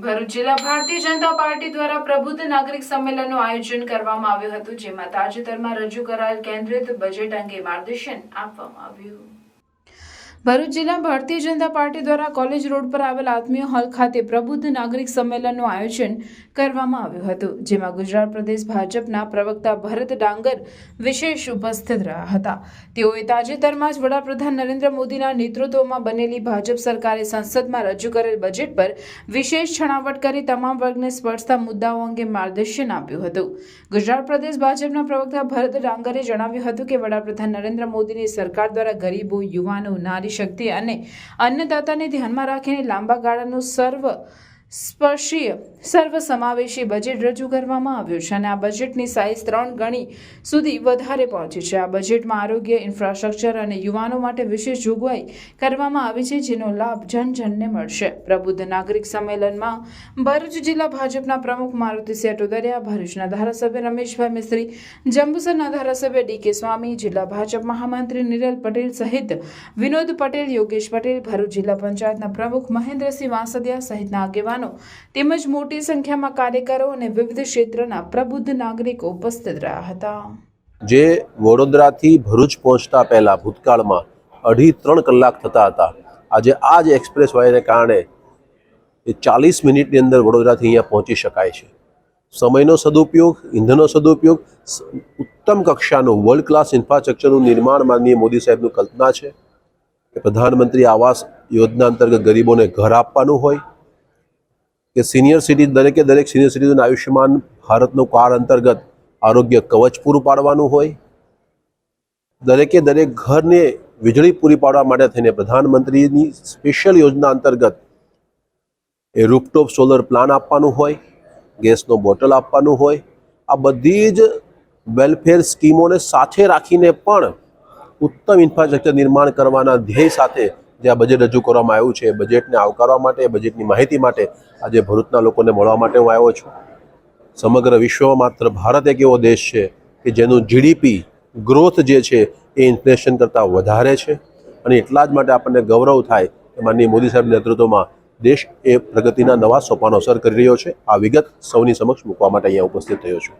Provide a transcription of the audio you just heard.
ભરૂચ જિલ્લા ભારતીય જનતા પાર્ટી દ્વારા પ્રબુદ્ધ નાગરિક સંમેલનનું આયોજન કરવામાં આવ્યું હતું, જેમાં તાજેતરમાં રજૂ કરાયેલ કેન્દ્રિત બજેટ અંગે માર્ગદર્શન આપવામાં આવ્યું। ભરૂચ જિલ્લા ભારતીય જનતા પાર્ટી દ્વારા કોલેજ રોડ પર આવેલ આત્મીય હોલ ખાતે પ્રબુદ્ધ નાગરિક સંમેલનનું આયોજન કરવામાં આવ્યું હતું, જેમાં ગુજરાત પ્રદેશ ભાજપના પ્રવક્તા ભરત ડાંગર વિશેષ ઉપસ્થિત રહ્યા હતા। તેઓએ તાજેતરમાં જ વડાપ્રધાન નરેન્દ્ર મોદીના નેતૃત્વમાં બનેલી ભાજપ સરકારે સંસદમાં રજૂ કરેલ બજેટ પર વિશેષ છણાવટ કરી તમામ વર્ગને સ્પર્શતા મુદ્દાઓ અંગે માર્ગદર્શન આપ્યું હતું। ગુજરાત પ્રદેશ ભાજપના પ્રવક્તા ભરત ડાંગરે જણાવ્યું હતું કે વડાપ્રધાન નરેન્દ્ર મોદીની સરકાર દ્વારા ગરીબો, યુવાનો, નારી શક્તિ અને અન્નદાતાને ધ્યાનમાં રાખીને લાંબા ગાળાનું સર્વસ્પર્શીય સર્વસમાવેશી બજેટ રજૂ કરવામાં આવ્યું છે અને આ બજેટની સાઇઝ 3 ગણી સુધી વધારે પહોંચી છે। આ બજેટમાં આરોગ્ય, ઇન્ફ્રાસ્ટ્રક્ચર અને યુવાનો માટે વિશેષ જોગવાઈ કરવામાં આવી છે, જેનો લાભ જનજનને મળશે। પ્રબુદ્ધ નાગરિક સંમેલનમાં ભરૂચ જિલ્લા ભાજપના પ્રમુખ મારુતિસિંહ અટોદરિયા, ભરૂચના ધારાસભ્ય રમેશભાઈ મિસ્ત્રી, જંબુસરના ધારાસભ્ય ડી.કે. સ્વામી, જિલ્લા ભાજપ મહામંત્રી નિરલ પટેલ સહિત વિનોદ પટેલ, યોગેશ પટેલ, ભરૂચ જિલ્લા પંચાયતના પ્રમુખ મહેન્દ્રસિંહ વાંસદિયા સહિતના આગેવાનો તેમજ મોટી સંખ્યામાં કાર્યકરો અને વિવિધ ક્ષેત્રના પ્રબુદ્ધ નાગરિકો ઉપસ્થિત રહ્યા હતા। જે વડોદરાથી ભરૂચ પહોંચતા પહેલા ભૂતકાળમાં 2.5-3 કલાક થતા હતા, આજે આ જ એક્સપ્રેસ વેને કારણે 40 મિનિટની અંદર વડોદરાથી અહીંયા પહોંચી શકાય છે। સમયનો સદુપયોગ, ઇંધણનો સદુપયોગ, ઉત્તમ કક્ષાનું વર્લ્ડ ક્લાસ ઇન્ફ્રાસ્ટ્રક્ચરનું નિર્માણ માનનીય મોદી સાહેબનું કલ્પના છે કે પ્રધાનમંત્રી આવાસ યોજના અંતર્ગત ગરીબોને ઘર આપવાનું હોય કે સિનિયર સિટીઝન દરેક સિનિયર સિટીઝન આયુષ્યમાન ભારતનો કાર્ડ અંતર્ગત આરોગ્ય કવચ પૂરું પાડવાનું હોય, દરેક ઘરને વીજળી પૂરી પાડવા માટે થઈને પ્રધાનમંત્રીની સ્પેશિયલ યોજના અંતર્ગત એ રૂફટોપ સોલર પ્લાન આપવાનું હોય, ગેસનો બોટલ આપવાનું હોય, આ બધી જ વેલફેર સ્કીમોને સાથે રાખીને પણ ઉત્તમ ઇન્ફ્રાસ્ટ્રક્ચર નિર્માણ કરવાના ધ્યેય સાથે જે આ બજેટ રજૂ કરવામાં આવ્યું છે, બજેટને આવકારવા માટે, બજેટની માહિતી માટે આજે ભરૂચના લોકોને મળવા માટે હું આવ્યો છું। સમગ્ર વિશ્વમાં માત્ર ભારત એક એવો દેશ છે કે જેનું જીડીપી ગ્રોથ જે છે એ ઇન્ફ્લેશન કરતાં વધારે છે અને એટલા જ માટે આપણને ગૌરવ થાય કે માનનીય મોદી સાહેબના નેતૃત્વમાં દેશ એ પ્રગતિના નવા સોપાનો સર કરી રહ્યો છે। આ વિગત સૌની સમક્ષ મૂકવા માટે અહીંયા ઉપસ્થિત થયો છું।